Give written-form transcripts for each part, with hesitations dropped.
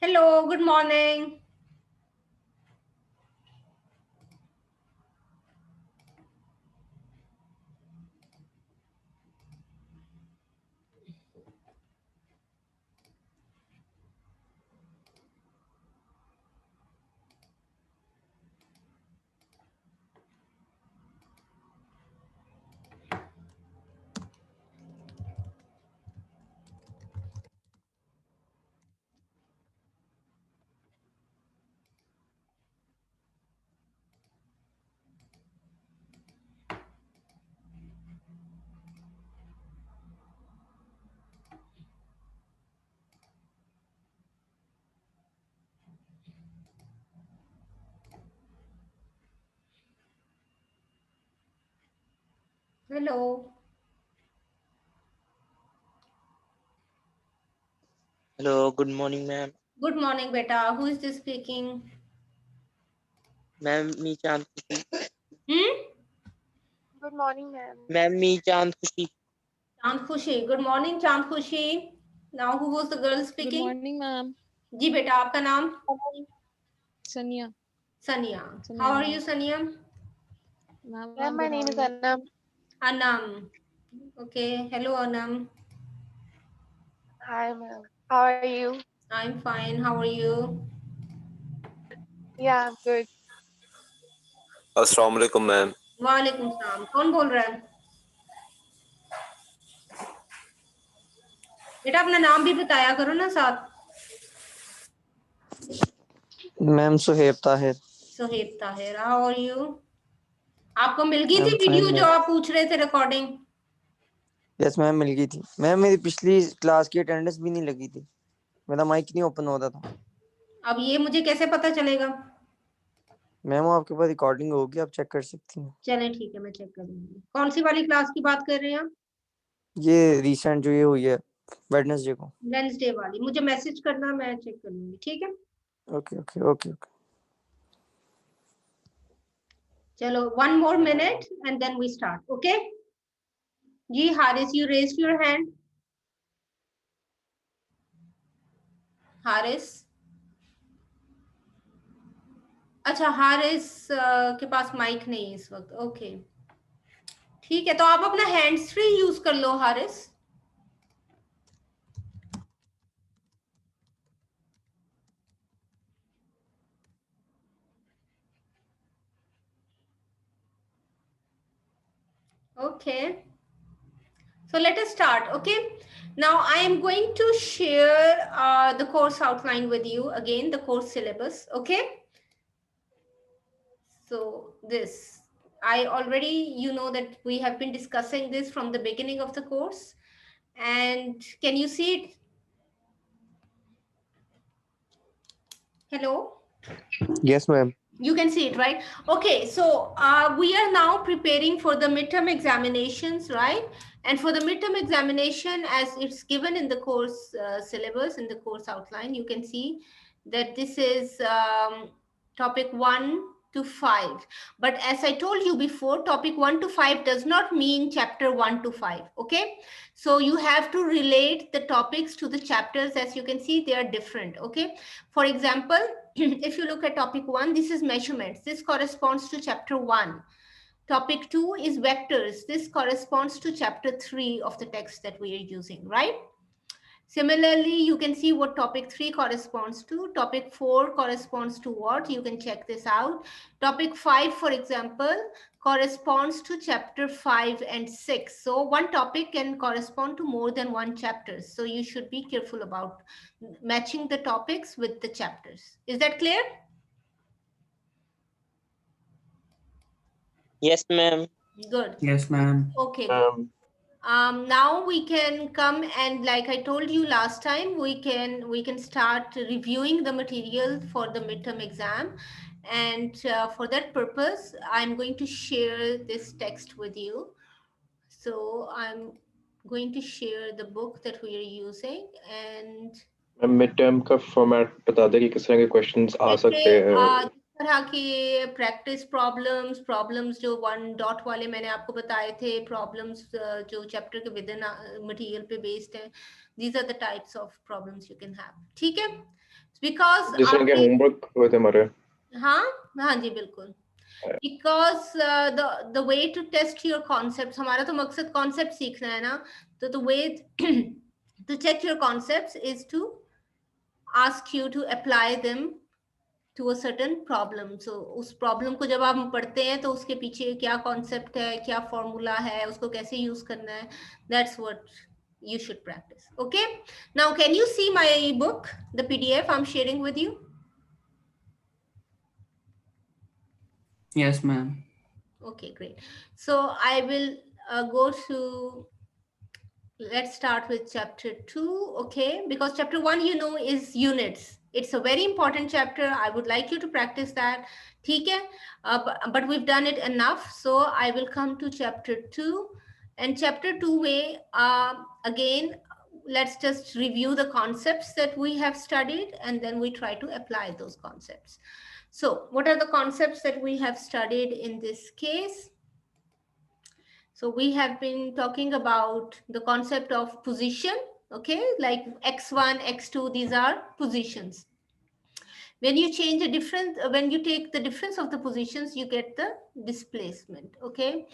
Hello, good morning. Hello. Hello, good morning, ma'am. Good morning, beta. Who is this speaking? Ma'am, me Chand Khushi. Hmm? Good morning, ma'am. Ma'am, me Chand Khushi. Chand Khushi. Good morning, Chand Khushi. Now, who was the girl Good speaking? morning, ma'am. जी बेटा, आपका नाम? Sania. Sania. Sania How are ma'am. you, Sania? Ma'am, Ma'am, I'm my good. name How is are you? Anam. Anam. Okay. Hello, Anam. Hi, ma'am. How are you? I'm fine. How are you? Yeah, I'm good. अस्सलाम वालेकुम ma'am. वालेकुम सलाम। कौन बोल रहा है? बेटा अपना नाम भी बताया करो ना साथ। Ma'am Suhaib Tahir. Suhaib Tahir. How are you? आपको मिल गई थी I'm fine, वीडियो जो ma'am. आप पूछ रहे थे रिकॉर्डिंग? यस मैम मिल गई थी। मैम मेरी पिछली क्लास की अटेंडेंस भी नहीं लगी थी, मेरा माइक नहीं ओपन होता था। अब ये मुझे कैसे पता चलेगा? मैम आपके पास रिकॉर्डिंग होगी, आप चेक कर सकती हैं। चलें ठीक है, मैं चेक करूंगी। कौन सी वाली क्लास की बात कर रहे हैं आप? ये रिसेंट जो ये हुई है वेडनेसडे को। वेडनेसडे वाली मुझे मैसेज करना, मैं चेक कर लूंगी। ठीक है, ओके ओके ओके ओके। चलो 1 more minute and then we start. Okay ji, Haris, you raised your hand. Haris, अच्छा हारिस के पास माइक नहीं है इस वक्त। ओके ठीक है, तो आप अपना हैंड्स फ्री यूज कर लो Haris. Okay, so let us start. Okay, now I am going to share the course outline with you again, the course syllabus. Okay, so this I already, you know that we have been discussing this from the beginning of the course. And can you see it? Hello? Yes ma'am. You can see it, right? Okay, so we are now preparing for the midterm examinations, right? And for the midterm examination, as it's given in the course syllabus, in the course outline, you can see that this is topic 1 to 5. But as I told you before, topic 1 to 5 does not mean chapter 1 to 5, okay? So you have to relate the topics to the chapters. As you can see, they are different, okay? For example, if you look at topic 1, this is measurements. This corresponds to chapter 1. Topic 2 is vectors. This corresponds to chapter 3 of the text that we are using, right? Similarly, you can see what topic 3 corresponds to. Topic 4 corresponds to what? You can check this out. Topic 5, for example, corresponds to chapter 5 and 6. So one topic can correspond to more than one chapter. So you should be careful about matching the topics with the chapters. Is that clear? Yes, ma'am. Good. Yes, ma'am. Okay, good. Now we can come, and like I told you last time, we can start reviewing the material for the midterm exam. And for that purpose, I'm going to share this text with you. So I'm going to share the book that we are using. And mid term का format बता दें कि किस तरह के questions आ सकते हैं। तरह के प्रैक्टिस प्रॉब्लम्स जो 1 डॉट वाले मैंने आपको बताए थे, प्रॉब्लम्स जो चैप्टर के विद इन मटेरियल पे बेस्ड है, these are the types of problems you can have. ठीक है, बिकॉज जिस तरह के आपकी होमवर्क हुए थे हमारे. हाँ हाँ जी बिल्कुल. Because the way to test your concepts, हमारा तो मकसद concept सीखना है ना, तो the way to check your concepts is to ask you to apply them to a certain problem. So उस problem को जब आप पढ़ते हैं तो उसके पीछे क्या concept है, क्या formula है, उसको कैसे use करना है, that's what you should practice. Okay, now can you see my book, the PDF I'm sharing with you? Yes, ma'am. Okay, great. So I will go to, let's start with chapter 2, okay? Because chapter 1, you know, is units. It's a very important chapter. I would like you to practice that. ठीक है? But we've done it enough. So I will come to chapter 2. And chapter 2 way, again, let's just review the concepts that we have studied and then we try to apply those concepts. So what are the concepts that we have studied in this case? So we have been talking about the concept of position, okay? Like x1, x2, these are positions. When you change a difference, when you take the difference of the positions, you get the displacement, okay?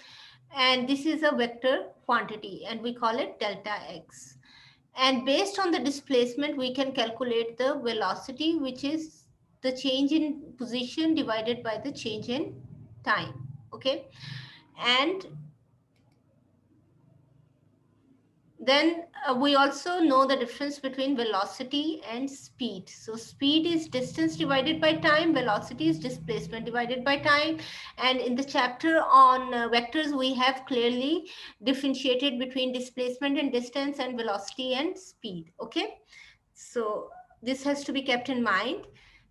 And this is a vector quantity and we call it delta x. And based on the displacement, we can calculate the velocity, which is the change in position divided by the change in time, okay? And then we also know the difference between velocity and speed. So speed is distance divided by time, velocity is displacement divided by time. And in the chapter on vectors, we have clearly differentiated between displacement and distance and velocity and speed, okay? So this has to be kept in mind.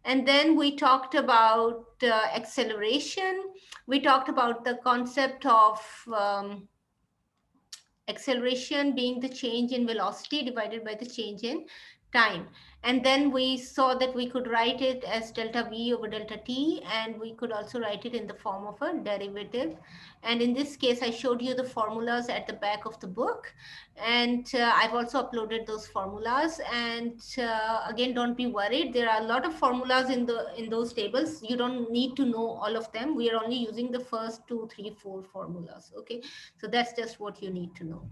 And then we talked about acceleration. We talked about the concept of acceleration being the change in velocity divided by the change in time. And then we saw that we could write it as delta V over delta T, and we could also write it in the form of a derivative. And in this case, I showed you the formulas at the back of the book, and I've also uploaded those formulas. And again, don't be worried. There are a lot of formulas in those tables. You don't need to know all of them. We are only using the first 2, 3, 4 formulas. Okay, so that's just what you need to know.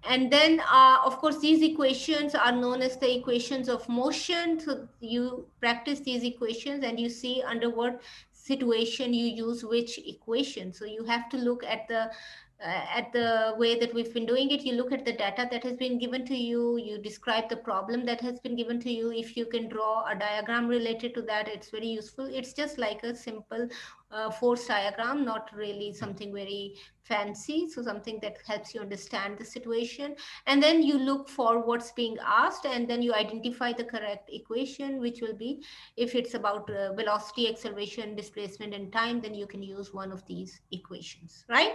And then, of course, these equations are known as the equations of motion. So you practice these equations and you see under what situation you use which equation. So you have to look at the way that we've been doing it. You look at the data that has been given to you, you describe the problem that has been given to you. If you can draw a diagram related to that, it's very useful. It's just like a simple force diagram, not really something very fancy. So something that helps you understand the situation. And then you look for what's being asked, and then you identify the correct equation, which will be, if it's about velocity, acceleration, displacement, and time, then you can use one of these equations, right?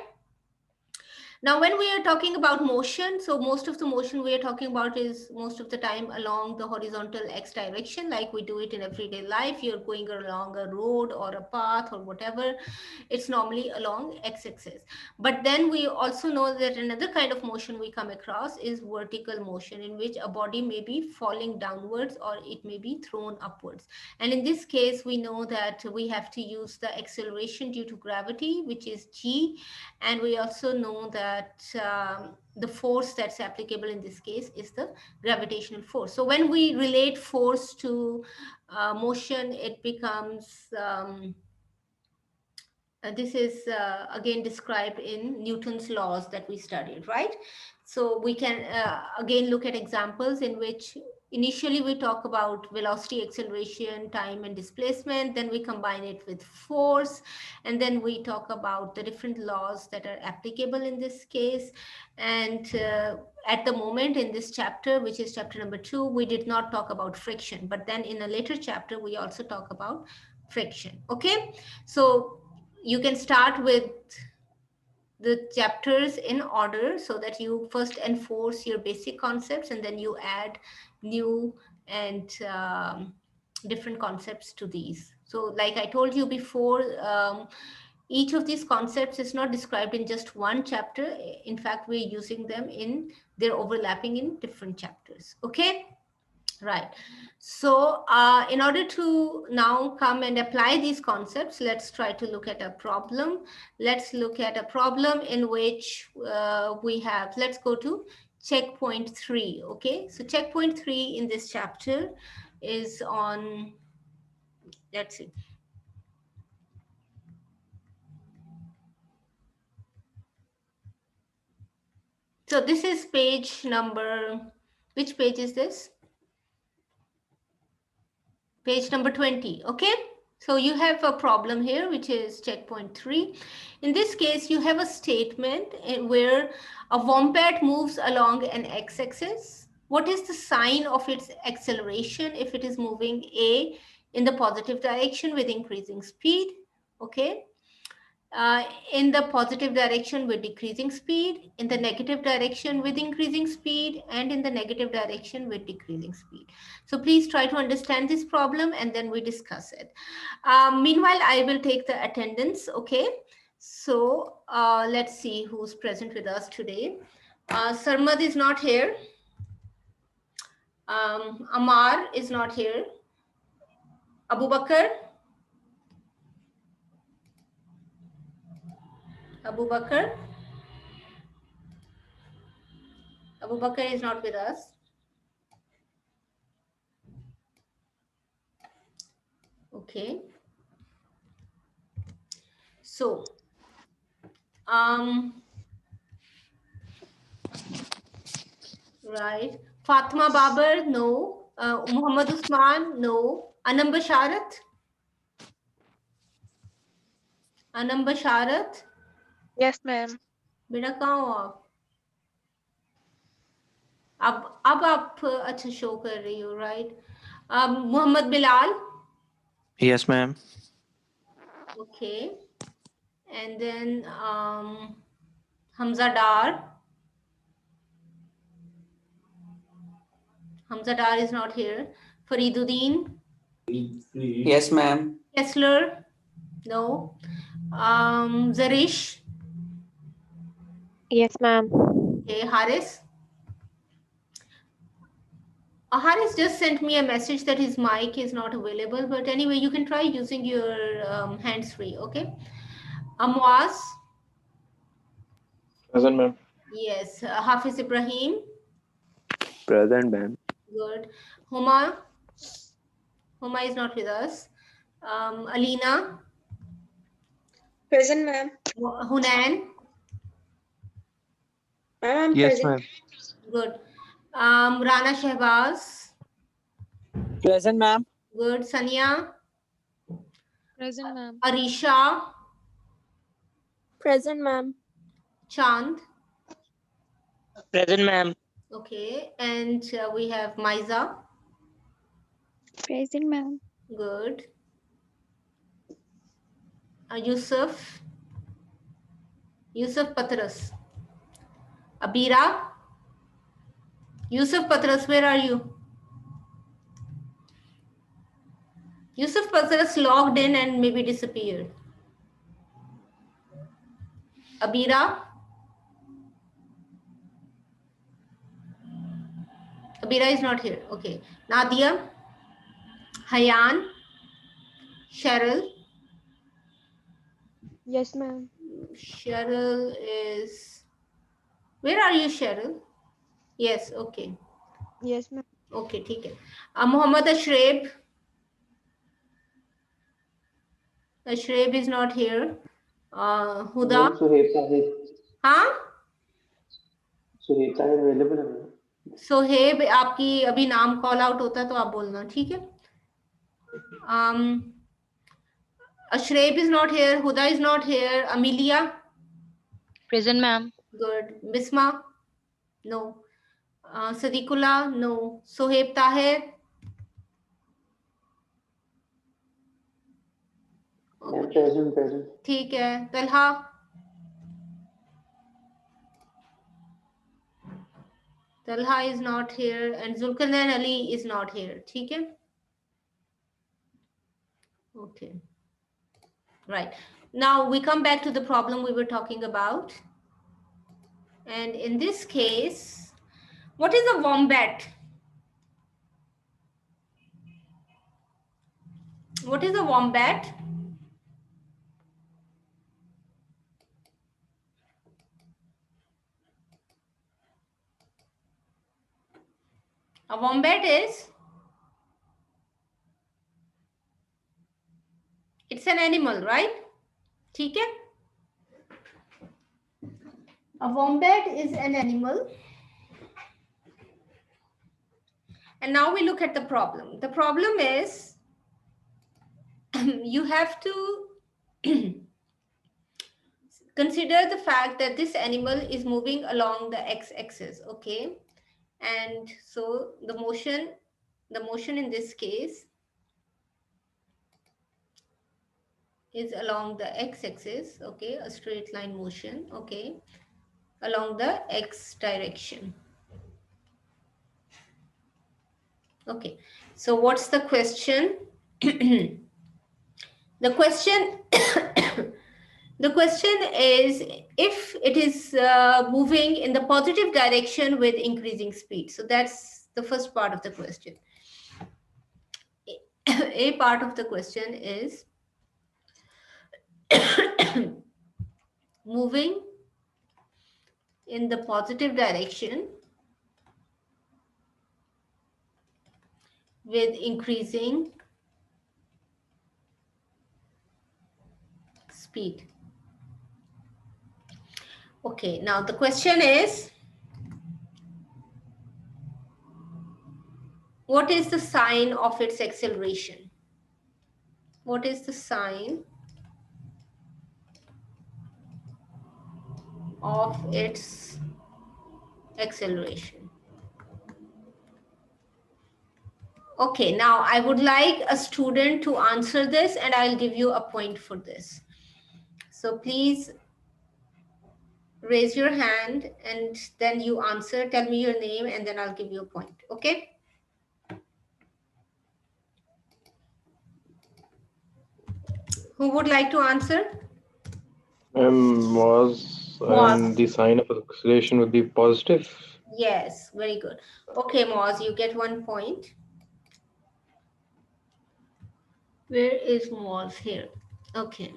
Now, when we are talking about motion, so most of the motion we are talking about is most of the time along the horizontal x direction, like we do it in everyday life. You're going along a road or a path or whatever. It's normally along x-axis. But then we also know that another kind of motion we come across is vertical motion, in which a body may be falling downwards or it may be thrown upwards. And in this case, we know that we have to use the acceleration due to gravity, which is g. And we also know that the force that's applicable in this case is the gravitational force. So when we relate force to motion, it becomes, this is again described in Newton's laws that we studied, right? So we can again look at examples in which initially we talk about velocity, acceleration, time, and displacement. Then we combine it with force. And then we talk about the different laws that are applicable in this case. And at the moment in this chapter, which is chapter number 2, we did not talk about friction. But then in a later chapter, we also talk about friction. Okay, so you can start with the chapters in order so that you first enforce your basic concepts and then you add new and different concepts to these. So like I told you before, each of these concepts is not described in just one chapter. In fact, we're using them they're overlapping in different chapters. Okay, right. So in order to now come and apply these concepts, let's try to look at a problem. Let's look at a problem in which let's go to checkpoint 3. Okay, so checkpoint 3 in this chapter is on, let's see. So this is page number, which page is this? Page number 20, okay? So you have a problem here, which is checkpoint 3. In this case, you have a statement where a wombat moves along an x-axis. What is the sign of its acceleration if it is moving A in the positive direction with increasing speed? Okay. In the positive direction with decreasing speed, in the negative direction with increasing speed, and in the negative direction with decreasing speed. So please try to understand this problem and then we discuss it. Meanwhile, I will take the attendance, okay? So let's see who's present with us today. Sarmad is not here. Amar is not here. Abu Bakr? Abu Bakr? Abu Bakr is not with us. Okay. So, right. Fatima Babar, no. Muhammad Usman, no. Anam Basharat? Anam Basharat? Yes, ma'am. बेटा कहाँ हो आप अब आप अच्छा show कर रही हो, right? Muhammad Bilal? Yes, ma'am. Okay. And then Hamza Dar. Hamza Dar is not here. Fariduddin? Yes, ma'am. Kessler? No. Zarish? Yes, ma'am. Okay. Haris? Haris just sent me a message that his mic is not available, but anyway, you can try using your hands-free, okay? Amwas? Present, ma'am. Yes. Hafiz Ibrahim? Present, ma'am. Good. Huma? Huma is not with us. Alina? Present, ma'am. Hunain? Ma'am, I'm Yes, present. ma'am. Good. Rana Shehbaz? Present, ma'am. Good. Sania? Present, ma'am. Arisha? Present, ma'am. Chand? Present, ma'am. Okay. And we have Maiza? Present, ma'am. Good. Yusuf? Yusuf Patras? Abira? Yusuf Patras, where are you? Yusuf Patras logged in and maybe disappeared. Abira? Abira is not here. Okay. Nadia? Hayan? Cheryl? Yes, ma'am. Cheryl is... Where are you, Cheryl? Yes, okay. Yes, ma'am. Okay, ठीक है. Muhammad Ashreb? Ashreb is not here. Huda? Suhaib Tahir. हाँ? Suhaib Tahir available है ma'am. Sohaib, आपकी अभी नाम call out होता है तो आप बोलना, ठीक है? Ashreb is not here. Huda is not here. Amelia? Present, ma'am. Good. Bisma? No. Sadiqullah? No. Sohaib Tahir? Ma'am, present. ठीक है. Talha? Talha is not here and Zulkarnain Ali is not here. ठीक है? Okay. Right. Now we come back to the problem we were talking about. And in this case, what is a wombat? What is a wombat? A wombat is, it's an animal, right? ठीक है? A wombat is an animal. And now we look at the problem. The problem is you have to consider the fact that this animal is moving along the x-axis, okay? And so the motion in this case is along the x-axis, okay? A straight line motion, okay? Along the x direction. Okay, so what's the question? The question the question is if it is moving in the positive direction with increasing speed. So that's the first part of the question. A part of the question is moving in the positive direction with increasing speed. Okay, now the question is, what is the sign of its acceleration? What is the sign of its acceleration? Okay, now I would like a student to answer this and I'll give you a point for this. So please raise your hand and then you answer, tell me your name and then I'll give you a point, okay? Who would like to answer? Was Was. the sign of acceleration would be positive. Yes, very good. Okay, Moz, you get 1 point. Where is Moz? Here. Okay.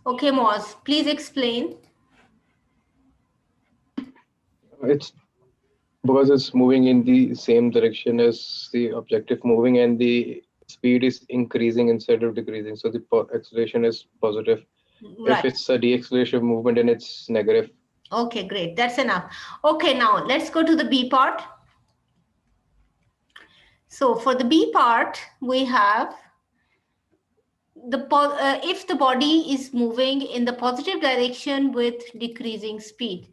Okay, Moz, please explain. It's because it's moving in the same direction as the objective moving and the speed is increasing instead of decreasing. So the acceleration is positive. Right. If it's a deacceleration movement, then it's negative. Okay, great. That's enough. Okay, now let's go to the B part. So for the B part, we have if the body is moving in the positive direction with decreasing speed,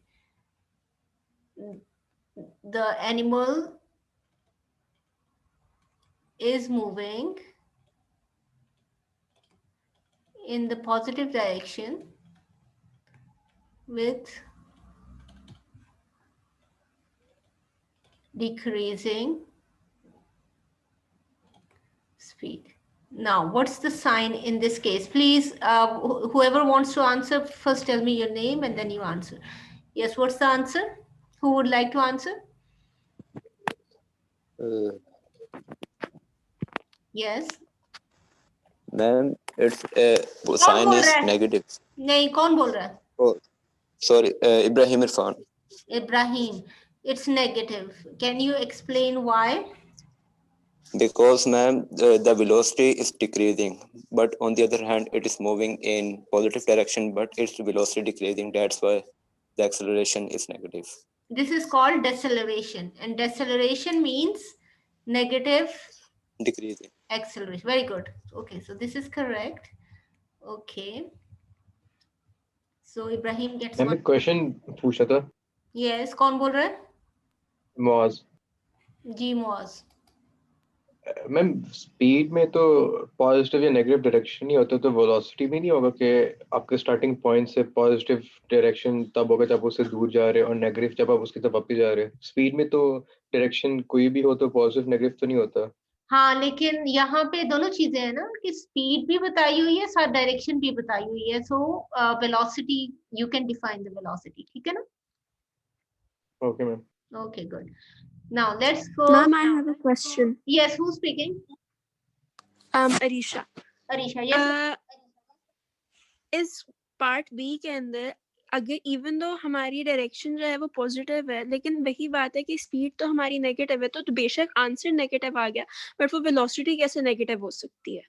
the animal is moving in the positive direction with decreasing speed. Now, what's the sign in this case? Please, whoever wants to answer, first tell me your name and then you answer. Yes, what's the answer? Who would like to answer? Yes. Ma'am, its sign बोल is रहा है? negative. नहीं, कौन बोल रहा है? Oh, sorry, Ibrahim Irfan. Ibrahim, it's negative. Can you explain why? Because, ma'am, the velocity is decreasing, but on the other hand, it is moving in positive direction, but its velocity decreasing. That's why the acceleration is negative. This is called deceleration, and deceleration means negative Decreasing. acceleration. Very good. Okay, so this is correct. Okay. So Ibrahim gets ma'am one. एक question पूछा था. Yes, कौन बोल रहा है? Moz. जी Moaz. Ma'am speed में तो positive या नेगेटिव डायरेक्शन ही होता है, तो वेलोसिटी भी नहीं होगा कि आपके स्टार्टिंग पॉइंट से पॉजिटिव डायरेक्शन तब होगा जब उससे दूर जा रहे हो और नेगेटिव जब आप उसकी तरफ वापस जा रहे हो. स्पीड में तो डायरेक्शन कोई भी हो तो पॉजिटिव नेगेटिव तो नहीं होता. हाँ, लेकिन यहाँ पे दोनों चीजें हैं ना कि स्पीड भी बताई हुई है, साथ डायरेक्शन भी बताई हुई है. So velocity, you can define the velocity. ठीक है ना? Okay, ma'am. Okay, good. Now let's go. Ma'am, I have a question. Yes, who's speaking? Arisha. Arisha, yes. इस पार्ट बी के अंदर अगर इवन दो हमारी डायरेक्शन जो है वो पॉजिटिव है, लेकिन वही बात है कि स्पीड तो हमारी नेगेटिव है, तो बेशक आंसर नेगेटिव आ गया, बट वो वेलोसिटी कैसे नेगेटिव हो सकती है?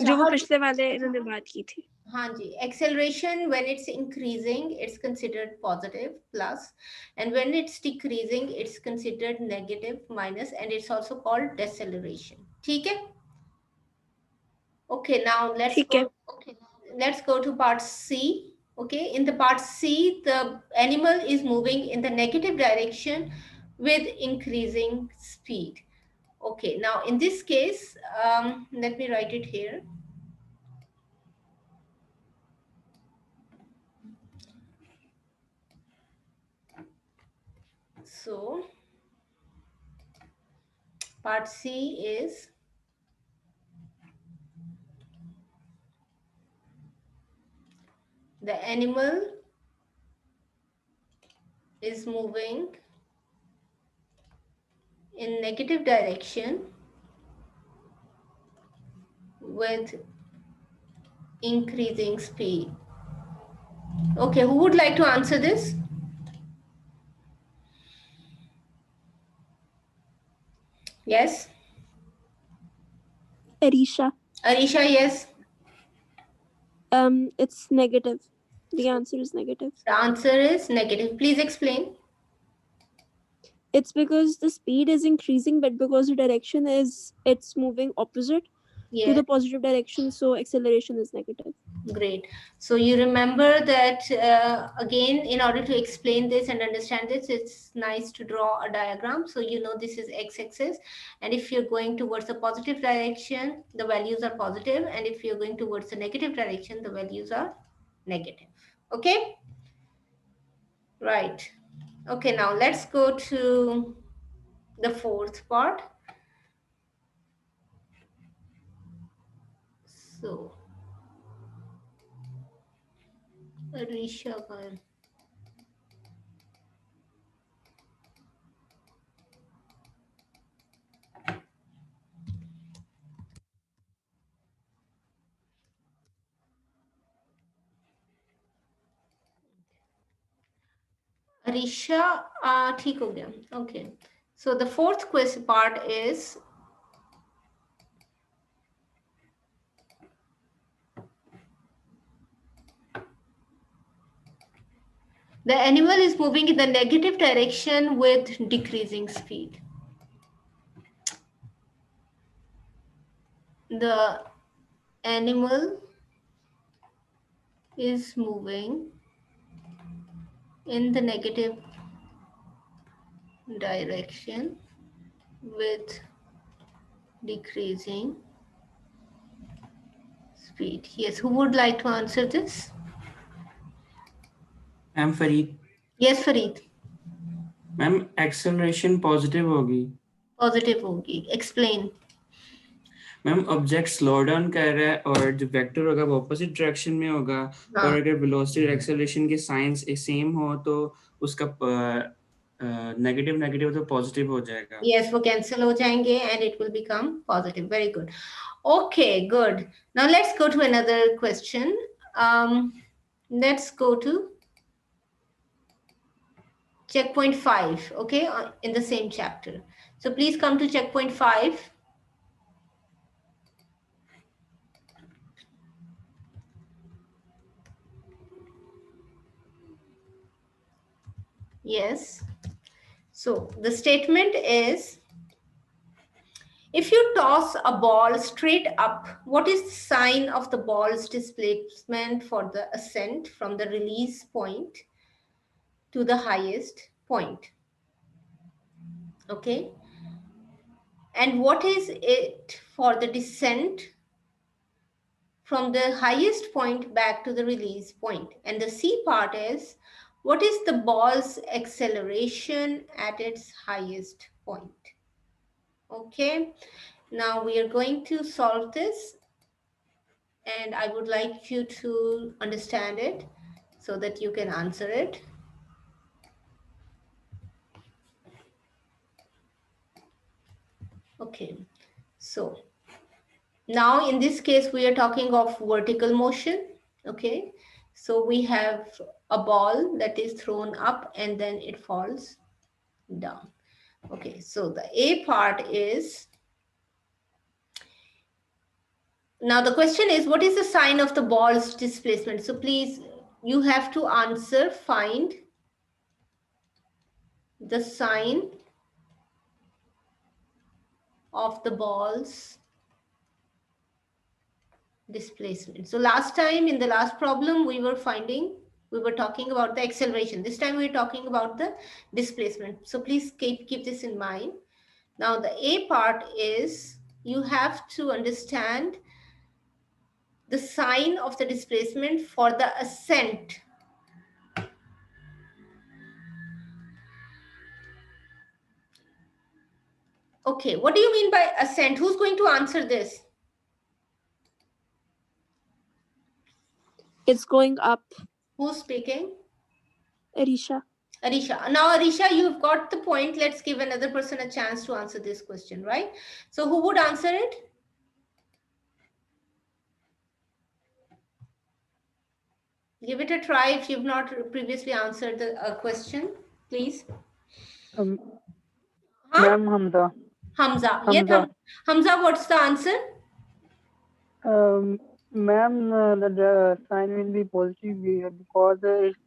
जो वो पिछले वाले इन्होंने बात की थी. हाँ जी, acceleration when it's increasing it's considered positive plus, and when it's decreasing it's considered negative minus, and it's also called deceleration. ठीक है? Okay, now let's go to part C. Okay, in the part C, the animal is moving in the negative direction with increasing speed. Okay, now in this case, let me write it here. So, part C is the animal is moving in negative direction with increasing speed. Okay, who would like to answer this? Yes? Arisha. Arisha, yes. It's negative. The answer is negative. The answer is negative. Please explain. It's because the speed is increasing, but because the direction is, it's moving opposite to the positive direction, so acceleration is negative. Great. So you remember that again, in order to explain this and understand this, it's nice to draw a diagram. So you know this is x-axis, and if you're going towards the positive direction, the values are positive, and if you're going towards the negative direction, the values are negative. Okay? Right. Okay, now let's go to the fourth part. So, Arisha, Arisha, ठीक हो गया. Okay. So the fourth question part is the animal is moving in the negative direction with decreasing speed. The animal is moving in the negative direction with decreasing speed. Yes, who would like to answer this? I'm Farid. Yes, Farid. Ma'am acceleration positive होगी. Positive होगी. Explain. Ma'am object slow down कर रहा है और जो vector होगा वो opposite direction में होगा. और अगर वेलोसिटी और एक्सेलरेशन के साइंस सेम हो तो उसका नेगेटिव नेगेटिव तो पॉजिटिव हो जाएगा. Yes, वो cancel हो जाएंगे and it will become positive. Very good. Okay, good. Now let's go to another question. Let's go to checkpoint 5, okay, in the same chapter. So please come to checkpoint 5. Yes. So the statement is, if you toss a ball straight up, what is the sign of the ball's displacement for the ascent from the release point to the highest point? Okay. And what is it for the descent from the highest point back to the release point? And the C part is, what is the ball's acceleration at its highest point? Okay, now we are going to solve this, and I would like you to understand it so that you can answer it. Okay, so now in this case we are talking of vertical motion. Okay, so we have a ball that is thrown up and then it falls down. Okay, so the A part is, now the question is, what is the sign of the ball's displacement? So please, you have to answer, find the sign of the ball's displacement. So last time in the last problem, we were talking about the acceleration. This time we're talking about the displacement. So please keep this in mind. Now the A part is, you have to understand the sign of the displacement for the ascent. Okay, what do you mean by ascent? Who's going to answer this? It's going up. Who's speaking? Arisha. Arisha. Now, Arisha, you've got the point. Let's give another person a chance to answer this question, right? So who would answer it? Give it a try if you've not previously answered the question, please. Ma'am, Hamza. Hamza. Yes, Hamza, what's the answer? Ma'am, the sign will be positive here because its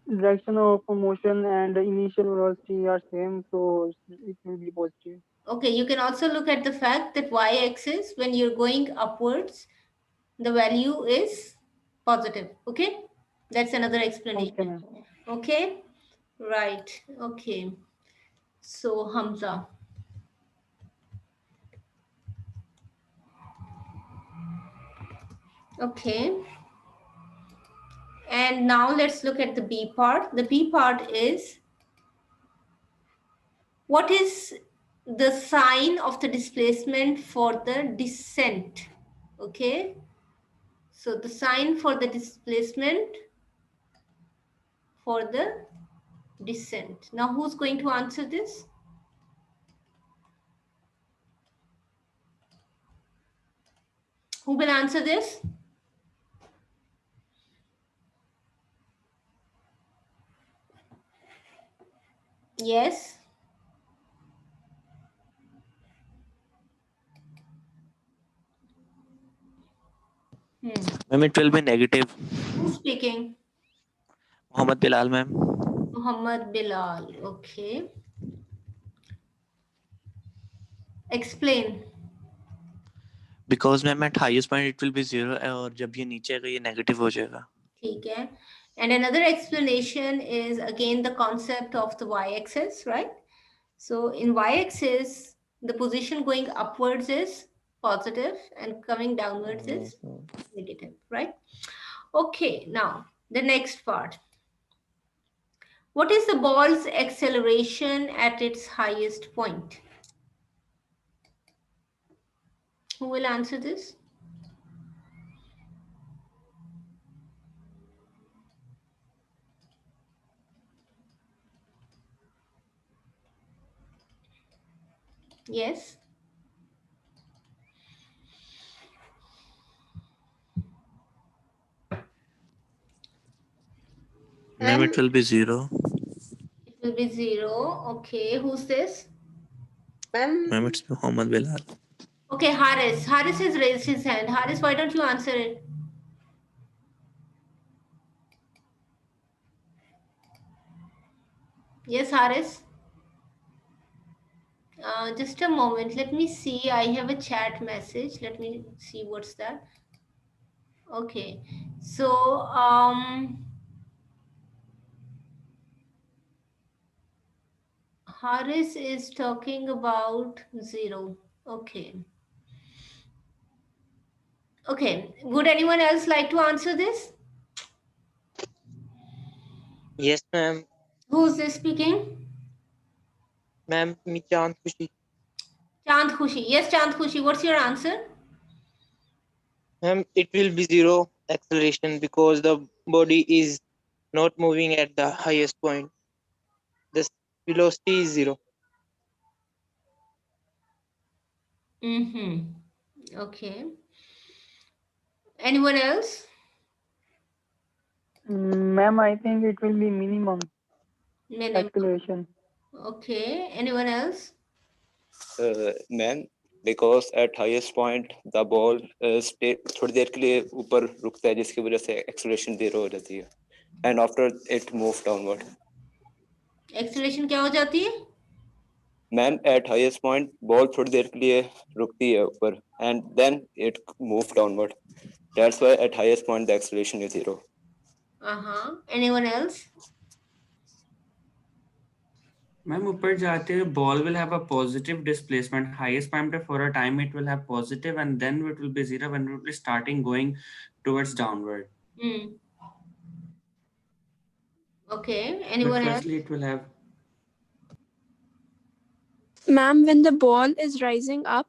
direction of motion and initial velocity are same, so it will be positive. Okay, you can also look at the fact that y-axis, when you're going upwards, the value is positive. Okay, that's another explanation. Okay, right. Okay, so Hamza. Okay, and now let's look at the B part. The B part is, what is the sign of the displacement for the descent? Okay, so the sign for the displacement for the descent. Now who's going to answer this? Who will answer this? Yes. Ma'am, it will be negative. Who's speaking? Mohammed Bilal, ma'am. Muhammad Bilal. Okay. Explain. Because ma'am at highest point it will be 0 और जब ये नीचे आएगा ये negative हो जाएगा. ठीक है. And another explanation is again the concept of the y-axis, right? So in y-axis, the position going upwards is positive and coming downwards is negative, right? Okay, now the next part. What is the ball's acceleration at its highest point? Who will answer this? Yes. Ma'am, it will be 0. It will be 0. Okay, who's this? Ma'am, it's Mohammed Bilal. Okay, Haris. Haris has raised his hand. Haris, why don't you answer it? Yes, Haris. Just a moment. Let me see. I have a chat message. Let me see what's that. Okay. So, Haris is talking about 0. Okay. Okay. Would anyone else like to answer this? Yes, ma'am. Who's this speaking? Ma'am, Meechant Khushi. Chand Khushi. Yes, Chand Khushi, what's your answer? Ma'am, it will be zero acceleration because the body is not moving at the highest point. The velocity is zero. Mm-hmm. Okay. Anyone else? Ma'am, I think it will be minimum Minimum. acceleration. Okay. Anyone else? Ma'am because at highest point the ball थोड़ी देर के लिए ऊपर रुकता है जिसकी वजह से एक्सेलरेशन जीरो हो जाती है and after it move downward acceleration क्या हो जाती है? Ma'am at highest point ball थोड़ी देर के लिए रुकती है ऊपर and then it move downward that's why at highest point the acceleration is zero Anyone else? Ma'am ऊपर जाते हुए ball will have a positive displacement highest point पे for a time it will have positive and then it will be zero when it will be starting going towards downward. Okay. But Anyone else? firstly it will have Ma'am, when the ball is rising up,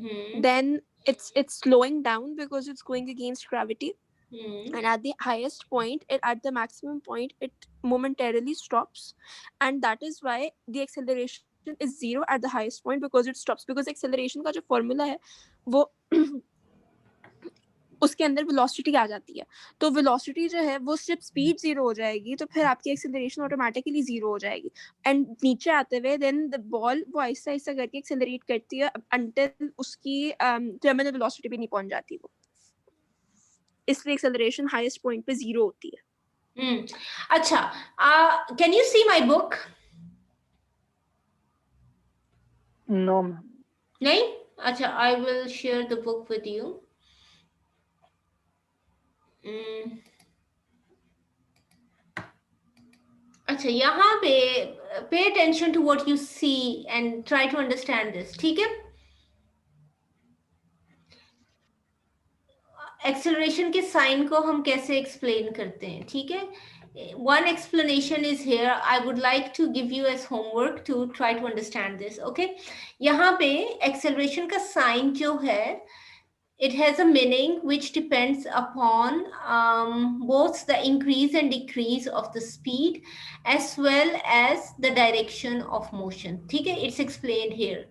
Hmm. then it's slowing down because it's going against gravity. Hmm. And at the highest point, at the maximum point, it momentarily stops, and that is why the acceleration is zero at the highest point because it stops. Because acceleration का जो formula है वो उसके अंदर velocity आ जाती है, तो velocity जो है वो सिर्फ speed zero हो जाएगी, तो फिर आपकी acceleration automatically zero हो जाएगी. And नीचे आते हुए then the ball वो ऐसा ऐसा करके accelerate करती है until उसकी terminal velocity पे नहीं पहुंच जाती वो. इसलिए acceleration highest point पे zero होती है. अच्छा, can you see my book? No, ma'am. नहीं? अच्छा, I will share the book with you. अच्छा, यहाँ पे pay attention to what you see and try to understand this. ठीक है? Acceleration के sign को हम कैसे explain करते हैं? ठीक है? One explanation is here. I would like to give you as homework to try to understand this. Okay? यहाँ पे acceleration का sign जो है, it has a meaning which depends upon both the increase and decrease of the speed as well as the direction of motion. ठीक है? It's explained here.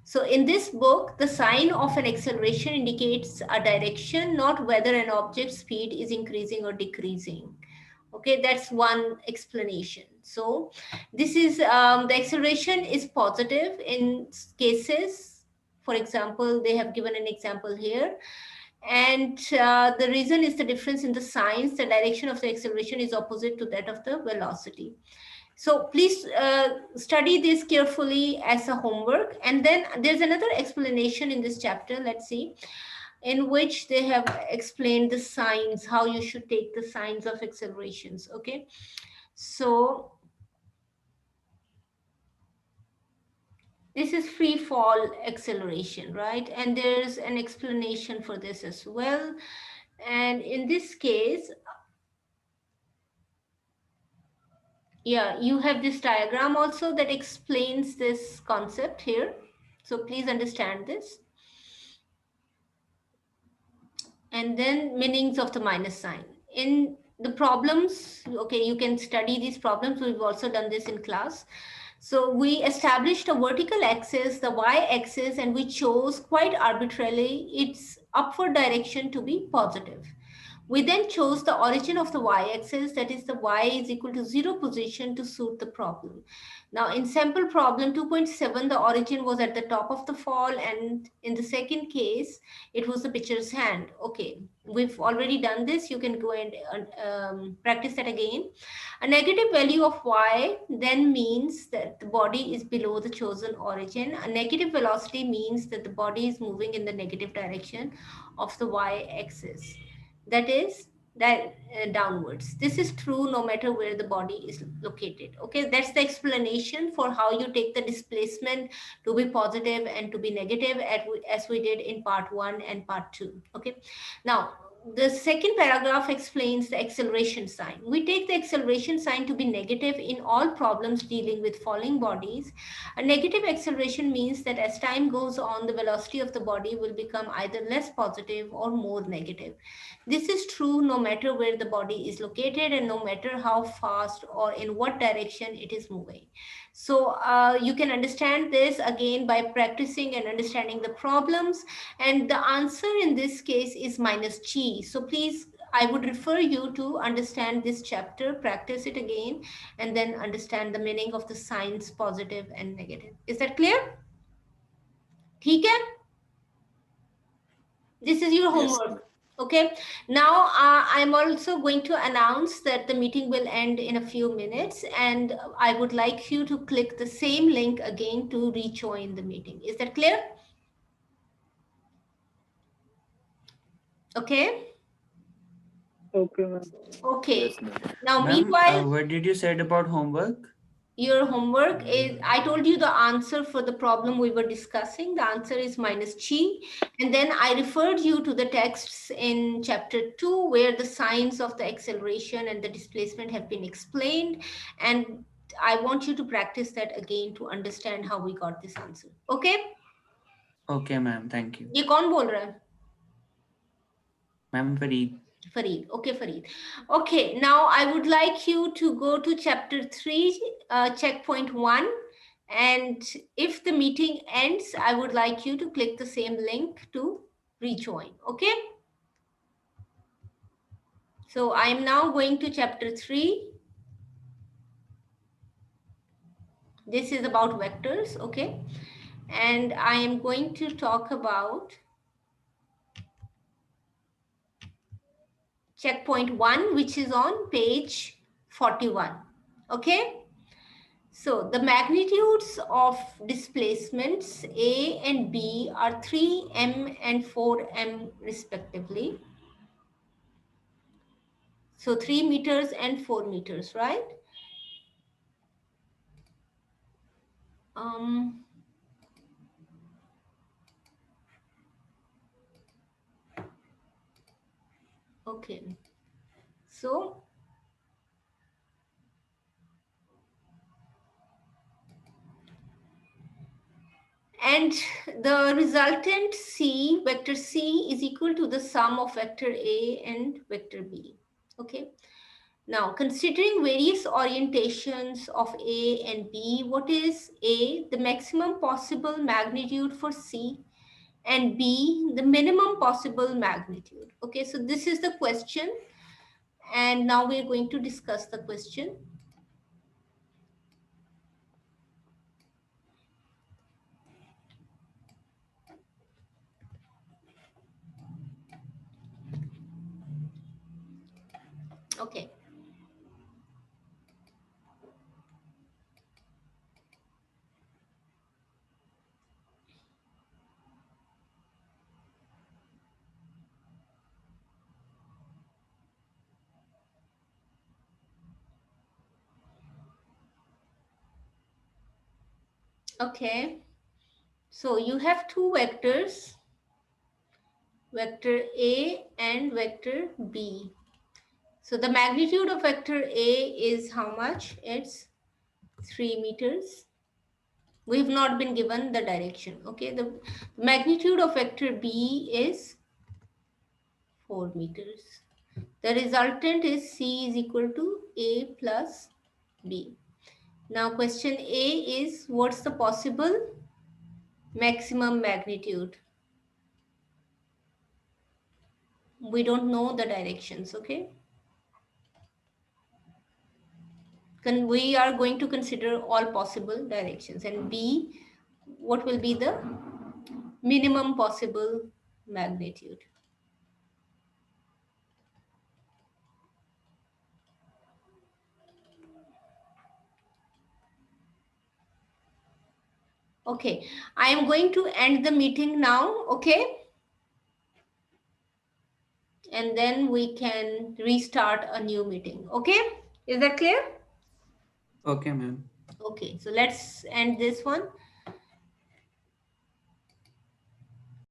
So in this book, the sign of an acceleration indicates a direction, not whether an object's speed is increasing or decreasing. Okay, that's one explanation. So this is the acceleration is positive in cases. For example, they have given an example here. And the reason is the difference in the signs. The direction of the acceleration is opposite to that of the velocity. So please study this carefully as a homework. And then there's another explanation in this chapter, let's see, in which they have explained the signs, how you should take the signs of accelerations, okay? So this is free fall acceleration, right? And there's an explanation for this as well. And in this case, yeah, you have this diagram also that explains this concept here. So please understand this. And then meanings of the minus sign. In the problems, okay, you can study these problems. We've also done this in class. So we established a vertical axis, the y-axis, and we chose quite arbitrarily its upward direction to be positive. We then chose the origin of the y-axis, that is the y is equal to 0 position to suit the problem. Now in sample problem 2.7, the origin was at the top of the fall, and in the second case, it was the pitcher's hand. Okay, we've already done this. You can go and practice that again. A negative value of y then means that the body is below the chosen origin. A negative velocity means that the body is moving in the negative direction of the y-axis. That is downwards. This is true no matter where the body is located. Okay, that's the explanation for how you take the displacement to be positive and to be negative as we did in part 1 and part 2. Okay, now the second paragraph explains the acceleration sign. We take the acceleration sign to be negative in all problems dealing with falling bodies. A negative acceleration means that as time goes on, the velocity of the body will become either less positive or more negative. This is true no matter where the body is located and no matter how fast or in what direction it is moving. So you can understand this again by practicing and understanding the problems. And the answer in this case is minus chi. So please, I would refer you to understand this chapter, practice it again, and then understand the meaning of the signs positive and negative. Is that clear? ठीक है? This is your homework. Okay. Now I'm also going to announce that the meeting will end in a few minutes, and I would like you to click the same link again to rejoin the meeting. Is that clear? Okay. Okay, ma'am. Okay. Now, Ma'am, meanwhile, what did you said about homework? your homework is, I told you the answer for the problem we were discussing. The answer is minus chi. And then I referred you to the texts in chapter 2, where the signs of the acceleration and the displacement have been explained. And I want you to practice that again to understand how we got this answer. Okay? Okay, ma'am. Thank you. ये कौन बोल रहा है? Ma'am, Fareed. Fareed. Okay, Fareed. Okay, now I would like you to go to chapter 3, checkpoint 1. And if the meeting ends, I would like you to click the same link to rejoin. Okay. So I am now going to chapter 3. This is about vectors. Okay. And I am going to talk about checkpoint 1, which is on page 41. Okay. So the magnitudes of displacements A and B are 3m and 4m respectively. So 3 meters and 4 meters, right? Okay. So and the resultant C, vector C, is equal to the sum of vector A and vector B. Okay. Now, considering various orientations of A and B, what is A, the maximum possible magnitude for C, and B, the minimum possible magnitude? Okay, so this is the question. And now we're going to discuss the question. Okay. Okay. So you have two vectors, vector A and vector B. So the magnitude of vector A is how much? It's 3 meters. We've not been given the direction. Okay, the magnitude of vector B is 4 meters. The resultant is C is equal to A plus B. Now question A is, what's the possible maximum magnitude? We don't know the directions, okay? We are going to consider all possible directions. And B, what will be the minimum possible magnitude? Okay, I am going to end the meeting now, okay? And then we can restart a new meeting, okay? Is that clear? Okay, ma'am. Okay, so let's end this one.